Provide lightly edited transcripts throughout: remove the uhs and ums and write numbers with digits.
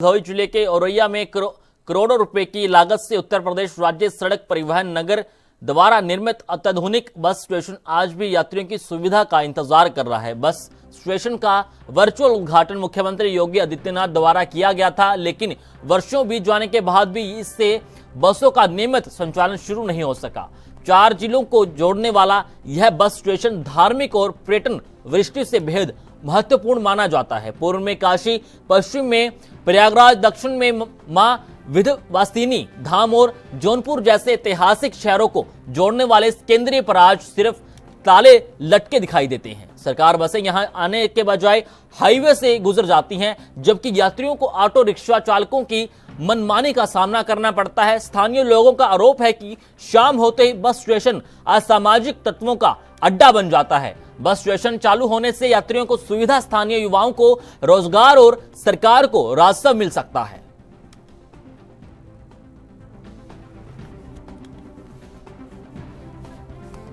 भदोही जिले के औरैया में करोड़ों रुपए की लागत से उत्तर प्रदेश राज्य सड़क परिवहन नगर द्वारा निर्मित अत्याधुनिक बस स्टेशन आज भी यात्रियों की सुविधा का इंतजार कर रहा है। बस स्टेशन का वर्चुअल उद्घाटन मुख्यमंत्री योगी आदित्यनाथ द्वारा किया गया था, लेकिन वर्षों बीत जाने के बाद भी इससे बसों का नियमित संचालन शुरू नहीं हो सका। 4 जिलों को जोड़ने वाला यह बस स्टेशन धार्मिक और पर्यटन दृष्टि से बेहद महत्वपूर्ण माना जाता है। पूर्व में काशी, पश्चिम में प्रयागराज, दक्षिण में मां विंध्यवासिनी धाम और जौनपुर जैसे ऐतिहासिक शहरों को जोड़ने वाले इस केंद्रीय पर आज सिर्फ ताले लटके दिखाई देते हैं। सरकार बसें यहां आने के बजाय हाईवे से गुजर जाती हैं, जबकि यात्रियों को ऑटो रिक्शा चालकों की मनमानी का सामना करना पड़ता है। स्थानीय लोगों का आरोप है कि शाम होते ही बस स्टेशन असामाजिक तत्वों का अड्डा बन जाता है। बस स्टेशन चालू होने से यात्रियों को सुविधा, स्थानीय युवाओं को रोजगार और सरकार को राजस्व मिल सकता है।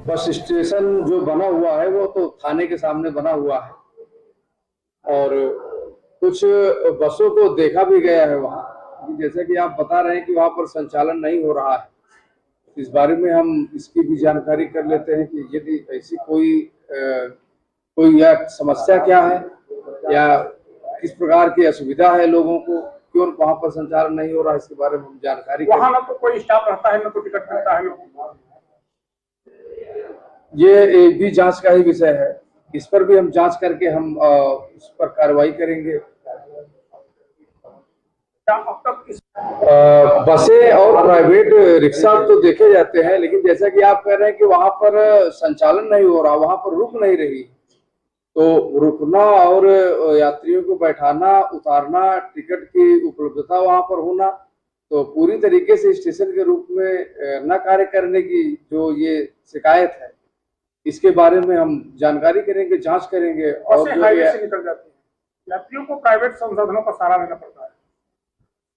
बस स्टेशन जो बना हुआ है वो तो थाने के सामने बना हुआ है और कुछ बसों को देखा भी गया है वहाँ। जैसे कि आप बता रहे हैं कि वहाँ पर संचालन नहीं हो रहा है, इस बारे में हम इसकी भी जानकारी कर लेते हैं कि यदि ऐसी कोई या समस्या क्या है या किस प्रकार की असुविधा है लोगों को, क्यों वहाँ पर संचालन नहीं हो रहा है, इसके बारे में हम जानकारी वहाँ ना तो कोई स्टाफ रहता है, ना तो टिकट मिलता है लोगों को। ये भी जांच का ही विषय है, इस पर भी हम जांच करके हम उस पर कार्रवाई करेंगे। अब तक बसें और प्राइवेट रिक्शा तो देखे जाते हैं, लेकिन जैसा कि आप कह रहे हैं कि वहां पर संचालन नहीं हो रहा, वहां पर रुक नहीं रही, तो रुकना और यात्रियों को बैठाना, उतारना, टिकट की उपलब्धता वहां पर होना, तो पूरी तरीके से स्टेशन के रूप में न कार्य करने की जो ये शिकायत है, इसके बारे में हम जानकारी करेंगे, जांच करेंगे। और हाईवे से निकल जाती है, यात्रियों को प्राइवेट संसाधनों का सहारा लेना पड़ता है।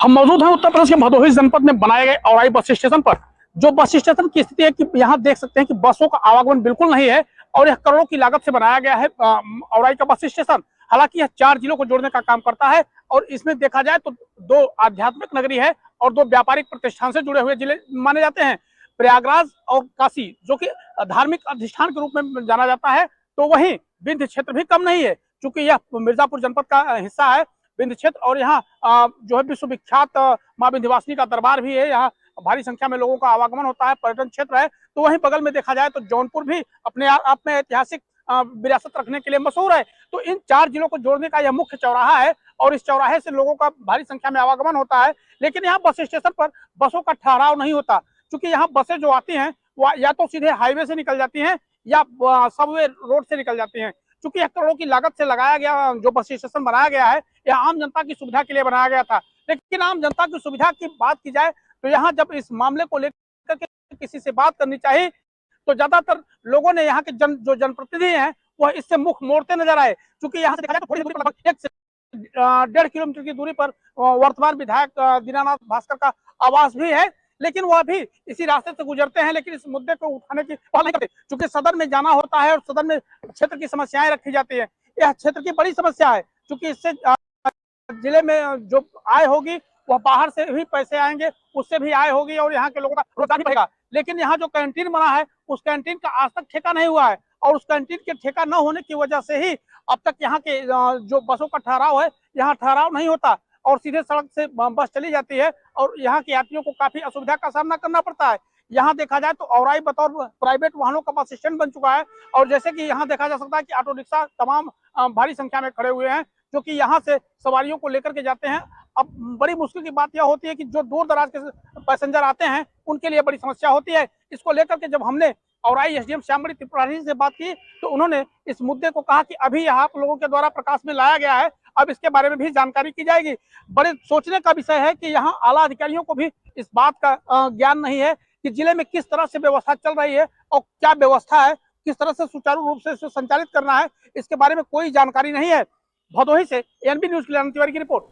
हम मौजूद हैं उत्तर प्रदेश के भदोही जनपद में बनाए गए औराई बस स्टेशन पर। जो बस स्टेशन की स्थिति है कि यहाँ देख सकते हैं कि बसों का आवागमन बिल्कुल नहीं है और यह करोड़ों की लागत से बनाया गया है औराई का बस स्टेशन। हालांकि यह 4 जिलों को जोड़ने का काम करता है और इसमें देखा जाए तो 2 आध्यात्मिक नगरी है और 2 व्यापारिक प्रतिष्ठान से जुड़े हुए जिले माने जाते हैं, प्रयागराज और काशी, जो कि धार्मिक अधिष्ठान के रूप में जाना जाता है। तो वहीं विंध्य क्षेत्र भी कम नहीं है, क्योंकि यह मिर्जापुर जनपद का हिस्सा है विंध्य क्षेत्र, और यहाँ जो है विश्वविख्यात मां विंध्यवासिनी का दरबार भी है। यहाँ भारी संख्या में लोगों का आवागमन होता है, पर्यटन क्षेत्र है। तो वहीं बगल में देखा जाए तो जौनपुर भी अपने आप में ऐतिहासिक विरासत रखने के लिए मशहूर है। तो इन 4 जिलों को जोड़ने का यह मुख्य चौराहा है और इस चौराहे से लोगों का भारी संख्या में आवागमन होता है। लेकिन यहाँ बस स्टेशन पर बसों का ठहराव नहीं होता, क्योंकि यहाँ बसें जो आती हैं वह या तो सीधे हाईवे से निकल जाती हैं या सबवे रोड से निकल जाती हैं। क्योंकि यह करोड़ों की लागत से लगाया गया जो बस स्टेशन बनाया गया है, यह आम जनता की सुविधा के लिए बनाया गया था। लेकिन आम जनता की सुविधा की बात की जाए तो यहाँ जब इस मामले को लेकर के किसी से बात करनी चाहिए तो ज्यादातर लोगों ने यहाँ के जो जनप्रतिनिधि हैं वह इससे मुख मोड़ते नजर आए। क्योंकि यहाँ से देखा जाए तो थोड़ी दूरी पर लगभग 1 से 1.5 किलोमीटर की दूरी पर वर्तमान विधायक दीनानाथ भास्कर का आवास भी है, लेकिन वह भी इसी रास्ते से गुजरते हैं, लेकिन इस मुद्दे को उठाने की पहल नहीं करते। क्योंकि सदन में जाना होता है और सदन में क्षेत्र की समस्याएं रखी जाती है। यह क्षेत्र की बड़ी समस्या है, क्योंकि इससे जिले में जो आय होगी वह बाहर से भी पैसे आएंगे, उससे भी आय होगी और यहाँ के लोगों का रोजगार भी बढ़ेगा। लेकिन यहाँ जो कैंटीन बना है उस कैंटीन का आज तक ठेका नहीं हुआ है और उस कैंटीन के ठेका न होने की वजह से ही अब तक यहाँ के जो बसों का ठहराव है, यहाँ ठहराव नहीं होता और सीधे सड़क से बस चली जाती है और यहाँ के यात्रियों को काफी असुविधा का सामना करना पड़ता है। यहाँ देखा जाए तो औराई बतौर प्राइवेट वाहनों का बस स्टैंड बन चुका है और जैसे कि यहाँ देखा जा सकता है कि ऑटो रिक्शा तमाम भारी संख्या में खड़े हुए हैं, जो कि यहाँ से सवारियों को लेकर के जाते हैं। अब बड़ी मुश्किल की बात यह होती है कि जो दूर दराज के पैसेंजर आते हैं उनके लिए बड़ी समस्या होती है। इसको लेकर के जब हमने औराई एसडीएम श्यामबड़ी त्रिपुरारी से बात की तो उन्होंने इस मुद्दे को कहा कि अभी यहाँ आप लोगों के द्वारा प्रकाश में लाया गया है, अब इसके बारे में भी जानकारी की जाएगी। बड़े सोचने का विषय है कि यहाँ आला अधिकारियों को भी इस बात का ज्ञान नहीं है कि जिले में किस तरह से व्यवस्था चल रही है और क्या व्यवस्था है, किस तरह से सुचारू रूप से इसे संचालित करना है, इसके बारे में कोई जानकारी नहीं है। भदोही से एएनबी न्यूज के लिए अनंत तिवारी की रिपोर्ट।